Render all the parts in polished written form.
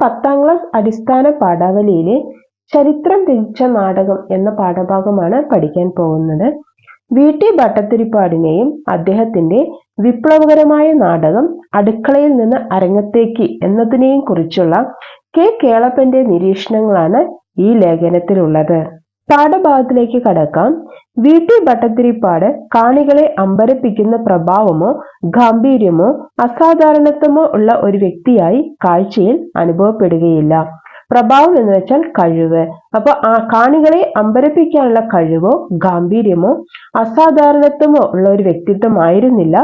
10ാം class അടിസ്ഥാന പാഠാവലിയിലെ ചരിത്രം രചിച്ച നാടകം എന്ന പാഠഭാഗമാണ് പഠിക്കാൻ പോകുന്നത്. വി.ടി. ഭട്ടതിരിപ്പാടിനെയും അദ്ദേഹത്തിന്റെ വിപ്ലവകരമായ നാടകം അടുക്കളയിൽ നിന്ന് അരങ്ങത്തേക്ക് എന്നതിനെയും കുറിച്ചുള്ള കെ. കേളപ്പന്റെ നിരീക്ഷണങ്ങളാണ് ഈ ലേഖനത്തിലുള്ളത്. പാഠഭാഗത്തിലേക്ക് കടക്കാം. വി.ടി. ഭട്ടതിരിപ്പാട് കാണികളെ അമ്പരപ്പിക്കുന്ന പ്രഭാവമോ ഗാംഭീര്യമോ അസാധാരണത്വമോ ഉള്ള ഒരു വ്യക്തിയായി കാഴ്ചയിൽ അനുഭവപ്പെടുകയില്ല. പ്രഭാവം എന്ന് വെച്ചാൽ കഴിവ്. അപ്പൊ ആ കാണികളെ അമ്പരപ്പിക്കാനുള്ള കഴിവോ ഗാംഭീര്യമോ അസാധാരണത്വമോ ഉള്ള ഒരു വ്യക്തിത്വമായിരുന്നില്ല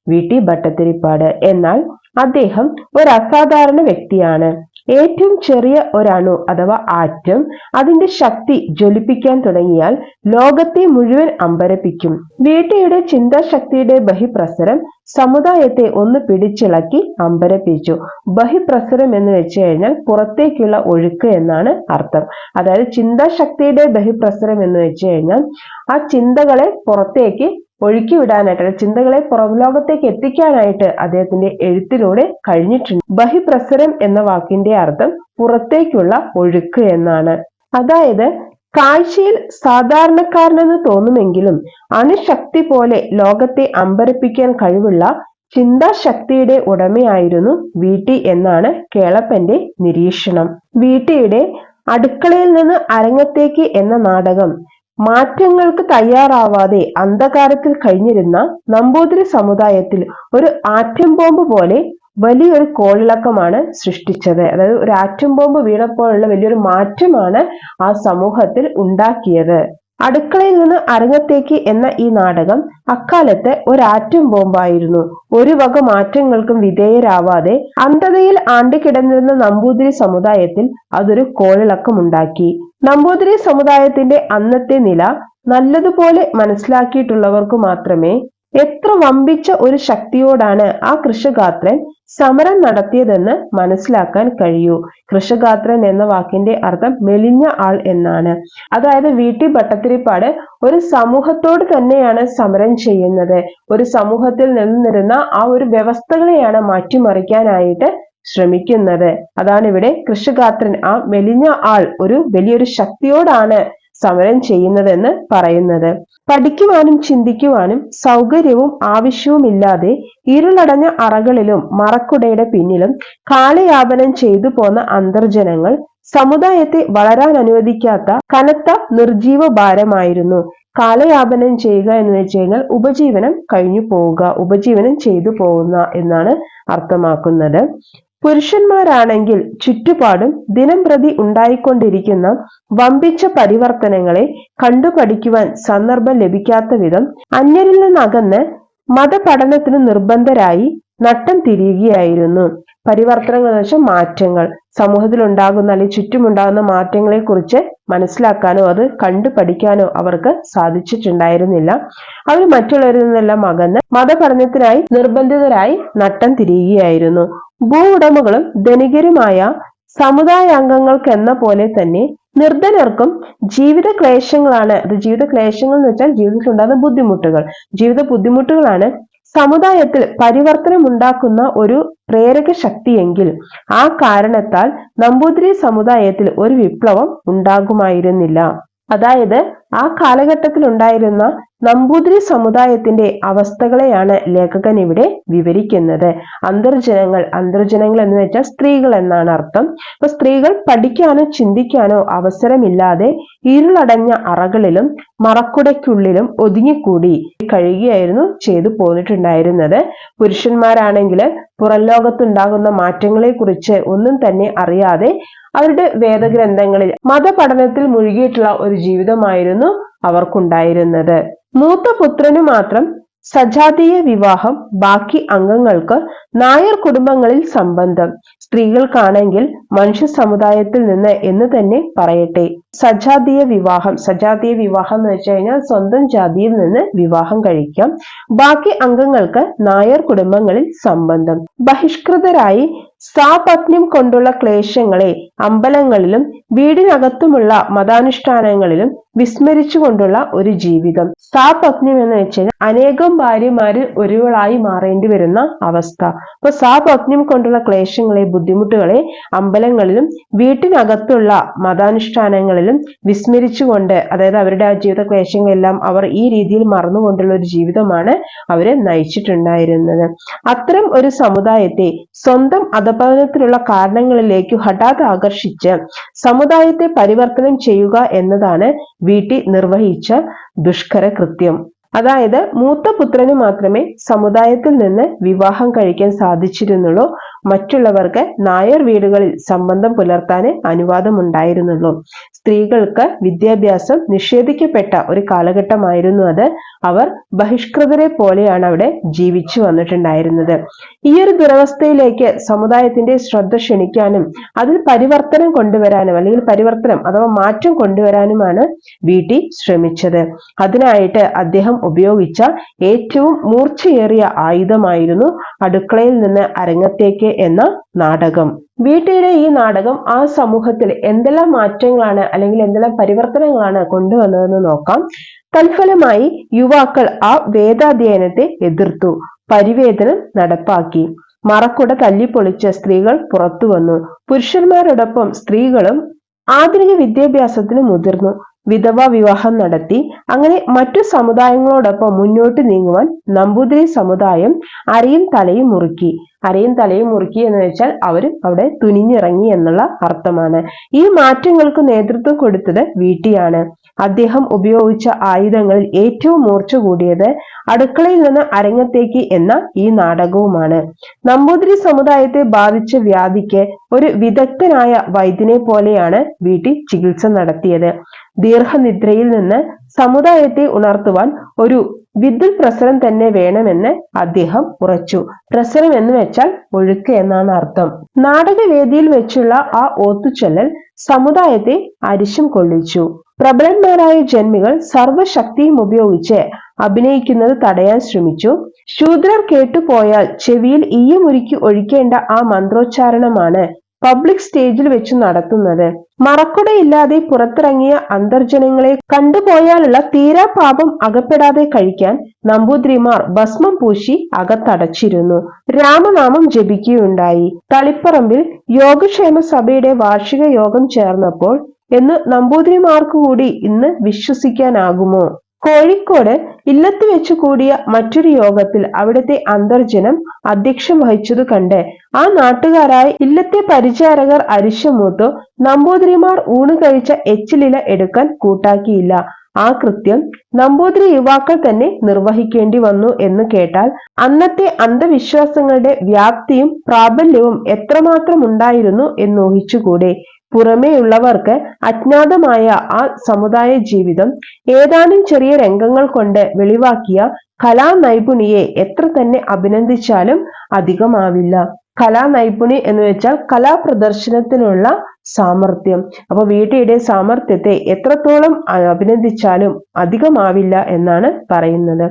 വി.ടി. ഭട്ടതിരിപ്പാട്. എന്നാൽ അദ്ദേഹം ഒരു അസാധാരണ വ്യക്തിയാണ്. ഏറ്റവും ചെറിയ ഒരണു അഥവാ ആറ്റം അതിന്റെ ശക്തി ജ്വലിപ്പിക്കാൻ തുടങ്ങിയാൽ ലോകത്തെ മുഴുവൻ അമ്പരപ്പിക്കും. വി.ടിയുടെ ചിന്താശക്തിയുടെ ബഹിപ്രസരം സമുദായത്തെ ഒന്ന് പിടിച്ചിളക്കി അമ്പരപ്പിച്ചു. ബഹിപ്രസരം എന്ന് വെച്ച് കഴിഞ്ഞാൽ പുറത്തേക്കുള്ള ഒഴുക്ക് എന്നാണ് അർത്ഥം. അതായത് ചിന്താശക്തിയുടെ ബഹിപ്രസരം എന്ന് വെച്ച് കഴിഞ്ഞാൽ ആ ചിന്തകളെ പുറത്തേക്ക് ഒഴുക്കി വിടാനായിട്ട്, ചിന്തകളെ പുറം ലോകത്തേക്ക് എത്തിക്കാനായിട്ട് അദ്ദേഹത്തിന്റെ എഴുത്തിലൂടെ കഴിഞ്ഞിട്ടുണ്ട്. ബഹിപ്രസരം എന്ന വാക്കിന്റെ അർത്ഥം പുറത്തേക്കുള്ള ഒഴുക്ക് എന്നാണ്. അതായത് കാഴ്ചയിൽ സാധാരണക്കാരനെന്ന് തോന്നുമെങ്കിലും അണുശക്തി പോലെ ലോകത്തെ അമ്പരപ്പിക്കാൻ കഴിവുള്ള ചിന്താശക്തിയുടെ ഉടമയായിരുന്നു വി.ടി. എന്നാണ് കേളപ്പന്റെ നിരീക്ഷണം. വി.ടിയുടെ അടുക്കളയിൽ നിന്ന് അരങ്ങത്തേക്ക് എന്ന നാടകം മാറ്റങ്ങൾക്ക് തയ്യാറാവാതെ അന്ധകാരത്തിൽ കഴിഞ്ഞിരുന്ന നമ്പൂതിരി സമുദായത്തിൽ ഒരു ആറ്റം ബോംബ് പോലെ വലിയൊരു കോളിളക്കമാണ് സൃഷ്ടിച്ചത്. അതായത് ഒരു ആറ്റം ബോംബ് വീണപ്പോഴുള്ള വലിയൊരു മാറ്റമാണ് ആ സമൂഹത്തിൽ ഉണ്ടാക്കിയത്. അടുക്കളയിൽ നിന്ന് അരങ്ങത്തേക്ക് എന്ന ഈ നാടകം അക്കാലത്ത് ഒരു ആറ്റം ബോംബായിരുന്നു. ഒരു വക മാറ്റങ്ങൾക്കും വിധേയരാവാതെ അന്ധതയിൽ ആണ്ടുകിടന്നിരുന്ന നമ്പൂതിരി സമുദായത്തിൽ അതൊരു കോളിളക്കമുണ്ടാക്കി. നമ്പൂതിരി സമുദായത്തിന്റെ അന്നത്തെ നില നല്ലതുപോലെ മനസ്സിലാക്കിയിട്ടുള്ളവർക്ക് മാത്രമേ എത്ര വമ്പിച്ച ഒരു ശക്തിയോടാണ് ആ കൃഷഗാത്രൻ സമരം നടത്തിയതെന്ന് മനസ്സിലാക്കാൻ കഴിയൂ. കൃഷഗാത്രൻ എന്ന വാക്കിന്റെ അർത്ഥം മെലിഞ്ഞ ആൾ എന്നാണ്. അതായത് വി.ടി. ഭട്ടതിരിപ്പാട് ഒരു സമൂഹത്തോട് തന്നെയാണ് സമരം ചെയ്യുന്നത്. ഒരു സമൂഹത്തിൽ നിന്നിരുന്ന ആ ഒരു വ്യവസ്ഥകളെയാണ് മാറ്റിമറിക്കാനായിട്ട് ശ്രമിക്കുന്നത്. അതാണ് ഇവിടെ കൃഷഗാത്രൻ, ആ മെലിഞ്ഞ ആൾ ഒരു വലിയൊരു ശക്തിയോടാണ് സമരം ചെയ്യുന്നതെന്ന് പറയുന്നത്. പഠിക്കുവാനും ചിന്തിക്കുവാനും സൗകര്യവും ആവശ്യവുമില്ലാതെ ഇരുളടഞ്ഞ അറകളിലും മറക്കുടയുടെ പിന്നിലും കാലയാപനം ചെയ്തു പോന്ന അന്തർജനങ്ങൾ സമുദായത്തെ വളരാൻ അനുവദിക്കാത്ത കനത്ത നിർജീവ ഭാരമായിരുന്നു. കാലയാപനം ചെയ്യുക എന്ന് വെച്ച് കഴിഞ്ഞാൽ ഉപജീവനം കഴിഞ്ഞു പോവുക, ഉപജീവനം ചെയ്തു പോകുന്ന എന്നാണ് അർത്ഥമാക്കുന്നത്. പുരുഷന്മാരാണെങ്കിൽ ചുറ്റുപാടും ദിനം പ്രതി ഉണ്ടായിക്കൊണ്ടിരിക്കുന്ന വമ്പിച്ച പരിവർത്തനങ്ങളെ കണ്ടുപഠിക്കുവാൻ സന്ദർഭം ലഭിക്കാത്ത വിധം അന്യരിൽ നിന്നകന്ന് മതപഠനത്തിന് നിർബന്ധരായി നട്ടം തിരിയുകയായിരുന്നു. പരിവർത്തനങ്ങൾ എന്ന് വെച്ചാൽ മാറ്റങ്ങൾ, സമൂഹത്തിൽ ഉണ്ടാകുന്ന അല്ലെങ്കിൽ ചുറ്റുമുണ്ടാകുന്ന മാറ്റങ്ങളെ കുറിച്ച് മനസ്സിലാക്കാനോ അത് കണ്ടു പഠിക്കാനോ അവർക്ക് സാധിച്ചിട്ടുണ്ടായിരുന്നില്ല. അവർ മറ്റുള്ളവരിൽ നിന്നെല്ലാം അകന്ന് മതപഠനത്തിനായി നിർബന്ധിതരായി നട്ടം തിരിയുകയായിരുന്നു. ഭൂ ഉടമകളും ധനികരുമായ സമുദായാംഗങ്ങൾക്ക് എന്ന പോലെ തന്നെ നിർധനർക്കും ജീവിത ക്ലേശങ്ങളാണ്. അത് ജീവിത ക്ലേശങ്ങൾ എന്ന് വെച്ചാൽ ജീവിതത്തിൽ ഉണ്ടാകുന്ന ബുദ്ധിമുട്ടുകൾ, ജീവിത ബുദ്ധിമുട്ടുകളാണ് സമുദായത്തിൽ പരിവർത്തനം ഉണ്ടാക്കുന്ന ഒരു പ്രേരക ശക്തിയെങ്കിൽ ആ കാരണത്താൽ നമ്പൂതിരി സമുദായത്തിൽ ഒരു വിപ്ലവം ഉണ്ടാകുമായിരുന്നില്ല. അതായത് ആ കാലഘട്ടത്തിൽ ഉണ്ടായിരുന്ന നമ്പൂതിരി സമുദായത്തിന്റെ അവസ്ഥകളെയാണ് ലേഖകൻ ഇവിടെ വിവരിക്കുന്നത്. അന്തർജനങ്ങൾ എന്ന് വെച്ചാൽ സ്ത്രീകൾ എന്നാണ് അർത്ഥം. അപ്പൊ സ്ത്രീകൾ പഠിക്കാനോ ചിന്തിക്കാനോ അവസരമില്ലാതെ ഇരുളടഞ്ഞ അറകളിലും മറക്കുടയ്ക്കുള്ളിലും ഒതുങ്ങിക്കൂടി കഴിയുകയായിരുന്നു ചെയ്തു പോന്നിട്ടുണ്ടായിരുന്നത്. പുരുഷന്മാരാണെങ്കിൽ പുറം ലോകത്തുണ്ടാകുന്ന മാറ്റങ്ങളെ കുറിച്ച് ഒന്നും തന്നെ അറിയാതെ അവരുടെ വേദഗ്രന്ഥങ്ങളിൽ മതപഠനത്തിൽ മുഴുകിയിട്ടുള്ള ഒരു ജീവിതമായിരുന്നു അവർക്കുണ്ടായിരുന്നത്. മൂത്ത പുത്രന് മാത്രം സജാതീയ വിവാഹം, ബാക്കി അംഗങ്ങൾക്ക് നായർ കുടുംബങ്ങളിൽ സംബന്ധം. സ്ത്രീകൾക്കാണെങ്കിൽ മനുഷ്യ സമുദായത്തിൽ നിന്ന് എന്ന് തന്നെ പറയട്ടെ. സജാതീയ വിവാഹം എന്ന് വെച്ച് കഴിഞ്ഞാൽ സ്വന്തം ജാതിയിൽ നിന്ന് വിവാഹം കഴിക്കാം. ബാക്കി അംഗങ്ങൾക്ക് നായർ കുടുംബങ്ങളിൽ സംബന്ധം. ബഹിഷ്കൃതരായി സാപത്ന്യം കൊണ്ടുള്ള ക്ലേശങ്ങളെ അമ്പലങ്ങളിലും വീടിനകത്തുമുള്ള മതാനുഷ്ഠാനങ്ങളിലും വിസ്മരിച്ചുകൊണ്ടുള്ള ഒരു ജീവിതം. സാപത്ന്യം എന്ന് വെച്ചാൽ അനേകം ഭാര്യമാരിൽ ഒരുവളായി മാറേണ്ടി വരുന്ന അവസ്ഥ. അപ്പൊ സാപത്ന്യം കൊണ്ടുള്ള ക്ലേശങ്ങളെ, ബുദ്ധിമുട്ടുകളെ അമ്പലങ്ങളിലും വീട്ടിനകത്തുള്ള മതാനുഷ്ഠാനങ്ങളിലും വിസ്മരിച്ചുകൊണ്ട്, അതായത് അവരുടെ ആ ജീവിത ക്ലേശങ്ങളെല്ലാം അവർ ഈ രീതിയിൽ മറന്നുകൊണ്ടുള്ള ഒരു ജീവിതമാണ് അവരെ നയിച്ചിട്ടുണ്ടായിരുന്നത്. അത്തരം ഒരു സമുദായത്തെ സ്വന്തം അധപതനത്തിനുള്ള കാരണങ്ങളിലേക്ക് ഹഠാത് ആകർഷിച്ച് സമുദായത്തെ പരിവർത്തനം ചെയ്യുക എന്നതാണ് വീട്ടി നിർവഹിച്ച ദുഷ്കര കൃത്യം. അതായത് മൂത്ത പുത്രന് മാത്രമേ സമുദായത്തിൽ നിന്ന് വിവാഹം കഴിക്കാൻ സാധിച്ചിരുന്നുള്ളൂ. മറ്റുള്ളവർക്ക് നായർ വീടുകളിൽ സംബന്ധം പുലർത്താന് അനുവാദമുണ്ടായിരുന്നുള്ളൂ. സ്ത്രീകൾക്ക് വിദ്യാഭ്യാസം നിഷേധിക്കപ്പെട്ട ഒരു കാലഘട്ടമായിരുന്നു അത്. അവർ ബഹിഷ്കൃതരെ പോലെയാണ് അവിടെ ജീവിച്ചു വന്നിട്ടുണ്ടായിരുന്നത്. ഈ ഒരു ദുരവസ്ഥയിലേക്ക് സമുദായത്തിന്റെ ശ്രദ്ധ ക്ഷണിക്കാനും അതിൽ പരിവർത്തനം കൊണ്ടുവരാനും, അല്ലെങ്കിൽ പരിവർത്തനം അഥവാ മാറ്റം കൊണ്ടുവരാനുമാണ് വീട്ടി ശ്രമിച്ചത്. അതിനായിട്ട് അദ്ദേഹം ഉപയോഗിച്ച ഏറ്റവും മൂർച്ചയേറിയ ആയുധമായിരുന്നു അടുക്കളയിൽ നിന്ന് അരങ്ങത്തേക്ക് എന്ന നാടകം. വീട്ടിയുടെ ഈ നാടകം ആ സമൂഹത്തിൽ എന്തെല്ലാം മാറ്റങ്ങളാണ് അല്ലെങ്കിൽ എന്തെല്ലാം പരിവർത്തനങ്ങളാണ് കൊണ്ടുവന്നതെന്ന് നോക്കാം. തൽഫലമായി യുവാക്കൾ ആ വേദാധ്യയനത്തെ എതിർത്തു, പരിവേദനം നടപ്പാക്കി. മറക്കുട തല്ലിപ്പൊളിച്ച സ്ത്രീകൾ പുറത്തു വന്നു. പുരുഷന്മാരോടൊപ്പം സ്ത്രീകളും ആധുനിക വിദ്യാഭ്യാസത്തിന് മുതിർന്നു. വിധവാ വിവാഹം നടത്തി. അങ്ങനെ മറ്റു സമുദായങ്ങളോടൊപ്പം മുന്നോട്ട് നീങ്ങുവാൻ നമ്പൂതിരി സമുദായം അരയും തലയും മുറുക്കി. അരയും തലയും മുറുക്കി എന്ന് വെച്ചാൽ അവരും അവിടെ തുനിഞ്ഞിറങ്ങി എന്നുള്ള അർത്ഥമാണ്. ഈ മാറ്റങ്ങൾക്ക് നേതൃത്വം കൊടുത്തത് വീട്ടിയാണ്. അദ്ദേഹം ഉപയോഗിച്ച ആയുധങ്ങളിൽ ഏറ്റവും മൂർച്ച കൂടിയത് അടുക്കളയിൽ നിന്ന് അരങ്ങത്തേക്ക് എന്ന ഈ നാടകവുമാണ്. നമ്പൂതിരി സമുദായത്തെ ബാധിച്ച വ്യാധിക്ക് ഒരു വിദഗ്ധനായ വൈദ്യനെ പോലെയാണ് വീട്ടി ചികിത്സ നടത്തിയത്. ദീർഘനിദ്രയിൽ നിന്ന് സമുദായത്തെ ഉണർത്തുവാൻ ഒരു വിദ്യുത് പ്രസരം തന്നെ വേണമെന്ന് അദ്ദേഹം ഉറച്ചു. പ്രസരം എന്ന് വെച്ചാൽ ഒഴുക്ക് എന്നാണ് അർത്ഥം. നാടകവേദിയിൽ വെച്ചുള്ള ആ ഓത്തുചൊല്ലൽ സമുദായത്തെ അരിശം കൊള്ളിച്ചു. പ്രബലന്മാരായ ജന്മികൾ സർവശക്തിയും ഉപയോഗിച്ച് അഭിനയിക്കുന്നത് തടയാൻ ശ്രമിച്ചു. ശൂദ്രർ കേട്ടുപോയാൽ ചെവിയിൽ ഈയമുരുക്കി ഒഴിക്കേണ്ട ആ മന്ത്രോച്ചാരണമാണ് പബ്ലിക് സ്റ്റേജിൽ വെച്ച് നടത്തുന്നത്. മറക്കുടയില്ലാതെ പുറത്തിറങ്ങിയ അന്തർജനങ്ങളെ കണ്ടുപോയാലുള്ള തീരാ പാപം അകപ്പെടാതെ കഴിക്കാൻ നമ്പൂതിരിമാർ ഭസ്മം പൂശി അകത്തടച്ചിരുന്നു. രാമനാമം ജപിക്കുകയുണ്ടായി. തളിപ്പറമ്പിൽ യോഗക്ഷേമ സഭയുടെ വാർഷിക യോഗം ചേർന്നപ്പോൾ എന്ന് നമ്പൂതിരിമാർക്ക് കൂടി ഇന്ന് വിശ്വസിക്കാനാകുമോ? കോഴിക്കോട് ഇല്ലത്ത് വെച്ച് കൂടിയ മറ്റൊരു യോഗത്തിൽ അവിടുത്തെ അന്തർജനം അധ്യക്ഷം വഹിച്ചതു കണ്ട് ആ നാട്ടുകാരായ ഇല്ലത്തെ പരിചാരകർ അരിശമൂത്തു. നമ്പൂതിരിമാർ ഊണ് കഴിച്ച എച്ചിലില എടുക്കാൻ കൂട്ടാക്കിയില്ല. ആ കൃത്യം നമ്പൂതിരി യുവാക്കൾ തന്നെ നിർവഹിക്കേണ്ടി വന്നു എന്ന് കേട്ടാൽ അന്നത്തെ അന്ധവിശ്വാസങ്ങളുടെ വ്യാപ്തിയും പ്രാബല്യവും എത്രമാത്രം ഉണ്ടായിരുന്നു എന്നൂഹിച്ചുകൂടെ. പുറമേയുള്ളവർക്ക് അജ്ഞാതമായ ആ സമുദായ ജീവിതം ഏതാനും ചെറിയ രംഗങ്ങൾ കൊണ്ട് വെളിവാക്കിയ കലാനൈപുണിയെ എത്ര തന്നെ അഭിനന്ദിച്ചാലും അധികമാവില്ല. കലാനൈപുണി എന്ന് വെച്ചാൽ കലാപ്രദർശനത്തിനുള്ള സാമർഥ്യം. അപ്പൊ വീട്ടിയുടെ സാമർഥ്യത്തെ എത്രത്തോളം അഭിനന്ദിച്ചാലും അധികമാവില്ല എന്നാണ് പറയുന്നത്.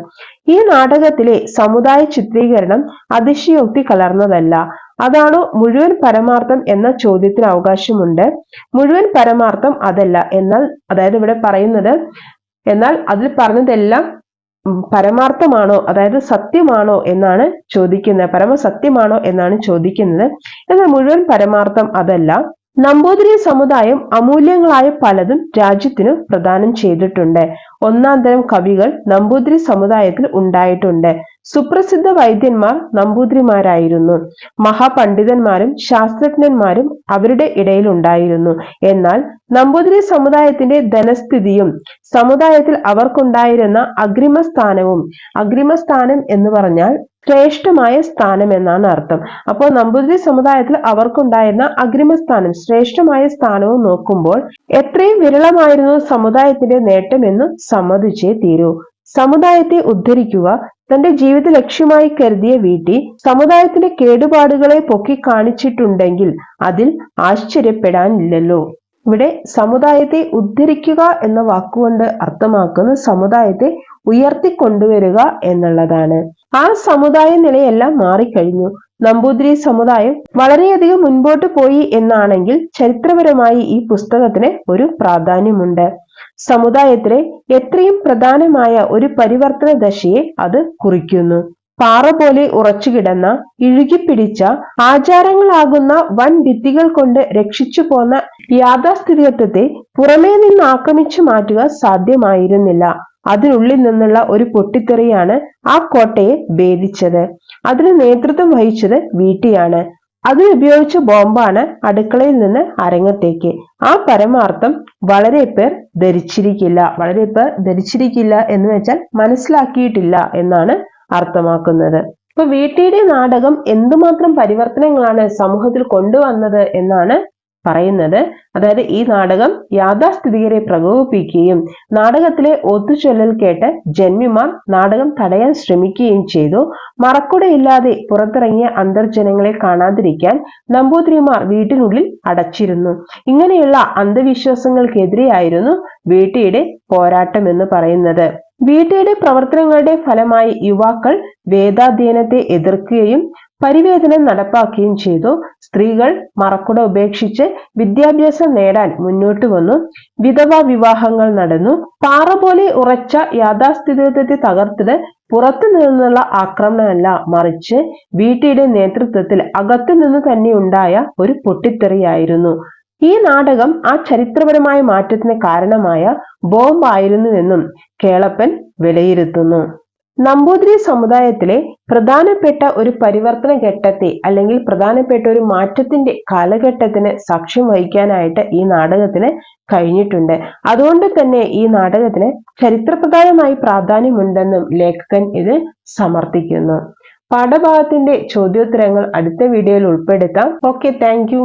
ഈ നാടകത്തിലെ സമുദായ ചിത്രീകരണം അതിശയോക്തി കലർന്നതല്ല. അതാണോ മുഴുവൻ പരമാർത്ഥം എന്ന ചോദ്യത്തിന് അവകാശമുണ്ട്. മുഴുവൻ പരമാർത്ഥം അതല്ല. എന്നാൽ അതായത് ഇവിടെ പറയുന്നത്, എന്നാൽ അതിൽ പറഞ്ഞതെല്ലാം പരമാർത്ഥമാണോ, അതായത് സത്യമാണോ എന്നാണ് ചോദിക്കുന്നത്. പരമസത്യമാണോ എന്നാണ് ചോദിക്കുന്നത്. എന്നാൽ മുഴുവൻ പരമാർത്ഥം അതല്ല. നമ്പൂതിരി സമുദായം അമൂല്യങ്ങളായ പലതും രാജ്യത്തിനു പ്രദാനം ചെയ്തിട്ടുണ്ട്. ഒന്നാം തരം കവികൾ നമ്പൂതിരി സമുദായത്തിൽ ഉണ്ടായിട്ടുണ്ട്. സുപ്രസിദ്ധ വൈദ്യന്മാർ നമ്പൂതിരിമാരായിരുന്നു. മഹാപണ്ഡിതന്മാരും ശാസ്ത്രജ്ഞന്മാരും അവരുടെ ഇടയിൽ ഉണ്ടായിരുന്നു. എന്നാൽ നമ്പൂതിരി സമുദായത്തിന്റെ ധനസ്ഥിതിയും സമുദായത്തിൽ അവർക്കുണ്ടായിരുന്ന അഗ്രിമസ്ഥാനവും, അഗ്രിമസ്ഥാനം എന്ന് പറഞ്ഞാൽ ശ്രേഷ്ഠമായ സ്ഥാനം എന്നാണ് അർത്ഥം. അപ്പോൾ നമ്പൂതിരി സമുദായത്തിൽ അവർക്കുണ്ടായിരുന്ന അഗ്രിമസ്ഥാനം, ശ്രേഷ്ഠമായ സ്ഥാനവും നോക്കുമ്പോൾ എത്രയും വിരളമായിരുന്നു സമുദായത്തിന്റെ നേട്ടം എന്ന് സമ്മതിച്ചേ തീരൂ. സമുദായത്തെ ഉദ്ധരിക്കുക തന്റെ ജീവിത ലക്ഷ്യമായി കരുതിയ വീട്ടി സമുദായത്തിന്റെ കേടുപാടുകളെ പൊക്കി കാണിച്ചിട്ടുണ്ടെങ്കിൽ അതിൽ ആശ്ചര്യപ്പെടാനില്ലല്ലോ. ഇവിടെ സമുദായത്തെ ഉദ്ധരിക്കുക എന്ന വാക്കുകൊണ്ട് അർത്ഥമാക്കുന്നത് സമുദായത്തെ ഉയർത്തിക്കൊണ്ടുവരിക എന്നുള്ളതാണ്. ആ സമുദായ നിലയെല്ലാം മാറിക്കഴിഞ്ഞു. നമ്പൂതിരി സമുദായം വളരെയധികം മുൻപോട്ട് പോയി എന്നാണെങ്കിൽ ചരിത്രപരമായി ഈ പുസ്തകത്തിന് ഒരു പ്രാധാന്യമുണ്ട്. സമുദായത്തിലെ എത്രയും പ്രധാനമായ ഒരു പരിവർത്തന ദശയെ അത് കുറിക്കുന്നു. പാറ പോലെ ഉറച്ചുകിടന്ന ഇഴുകിപ്പിടിച്ച ആചാരങ്ങളാകുന്ന വൻ ഭിത്തികൾ കൊണ്ട് രക്ഷിച്ചു പോന്ന യാഥാസ്ഥിതികത്വത്തെ പുറമേ നിന്ന് ആക്രമിച്ചു മാറ്റുക സാധ്യമായിരുന്നില്ല. അതിനുള്ളിൽ നിന്നുള്ള ഒരു പൊട്ടിത്തെറിയാണ് ആ കോട്ടയെ ഭേദിച്ചത്. അതിന് നേതൃത്വം വഹിച്ചത് വീട്ടിയാണ്. അതിനുപയോഗിച്ച ബോംബാണ് അടുക്കളയിൽ നിന്ന് അരങ്ങത്തേക്ക്. ആ പരമാർത്ഥം വളരെ പേർ ധരിച്ചിരിക്കില്ല എന്ന് വെച്ചാൽ മനസ്സിലാക്കിയിട്ടില്ല എന്നാണ് അർത്ഥമാക്കുന്നത്. ഇപ്പൊ വീട്ടിയുടെ നാടകം എന്തുമാത്രം പരിവർത്തനങ്ങളാണ് സമൂഹത്തിൽ കൊണ്ടുവന്നത് എന്നാണ് പറയുന്നത്. അതായത് ഈ നാടകം യാഥാസ്ഥിതികരെ പ്രകോപിപ്പിക്കുകയും നാടകത്തിലെ ഒത്തുചൊല്ലൽ കേട്ട് ജന്മിമാർ നാടകം തടയാൻ ശ്രമിക്കുകയും ചെയ്തു. മറക്കുടയില്ലാതെ പുറത്തിറങ്ങിയ അന്തർജനങ്ങളെ കാണാതിരിക്കാൻ നമ്പൂതിരിമാർ വീട്ടിനുള്ളിൽ അടച്ചിരുന്നു. ഇങ്ങനെയുള്ള അന്ധവിശ്വാസങ്ങൾക്കെതിരെയായിരുന്നു വീട്ടിയുടെ പോരാട്ടം എന്ന് പറയുന്നത്. വീട്ടിയുടെ പ്രവർത്തനങ്ങളുടെ ഫലമായി യുവാക്കൾ വേദാധ്യയനത്തെ എതിർക്കുകയും പരിവേദനം നടപ്പാക്കുകയും ചെയ്തു. സ്ത്രീകൾ മറക്കുട ഉപേക്ഷിച്ച് വിദ്യാഭ്യാസം നേടാൻ മുന്നോട്ട് വന്നു. വിധവാ വിവാഹങ്ങൾ നടന്നു. പാറ പോലെ ഉറച്ച യാഥാസ്ഥിതികത്തെ തകർത്തത് പുറത്തു നിന്നുള്ള ആക്രമണമല്ല, മറിച്ച് വീട്ടിയുടെ നേതൃത്വത്തിൽ അകത്തു നിന്ന് തന്നെ ഉണ്ടായ ഒരു പൊട്ടിത്തെറിയായിരുന്നു. ഈ നാടകം ആ ചരിത്രപരമായ മാറ്റത്തിന് കാരണമായ ബോംബായിരുന്നുവെന്നും കേളപ്പൻ വിലയിരുത്തുന്നു. നമ്പൂതിരി സമുദായത്തിലെ പ്രധാനപ്പെട്ട ഒരു പരിവർത്തന ഘട്ടത്തെ അല്ലെങ്കിൽ പ്രധാനപ്പെട്ട ഒരു മാറ്റത്തിന്റെ കാലഘട്ടത്തിന് സാക്ഷ്യം വഹിക്കാനായിട്ട് ഈ നാടകത്തിന് കഴിഞ്ഞിട്ടുണ്ട്. അതുകൊണ്ട് തന്നെ ഈ നാടകത്തിന് ചരിത്രപ്രധാനമായി പ്രാധാന്യമുണ്ടെന്നും ലേഖകൻ ഇത് സമർത്ഥിക്കുന്നു. പാഠഭാഗത്തിന്റെ ചോദ്യോത്തരങ്ങൾ അടുത്ത വീഡിയോയിൽ ഉൾപ്പെടുത്താം. Okay, thank you.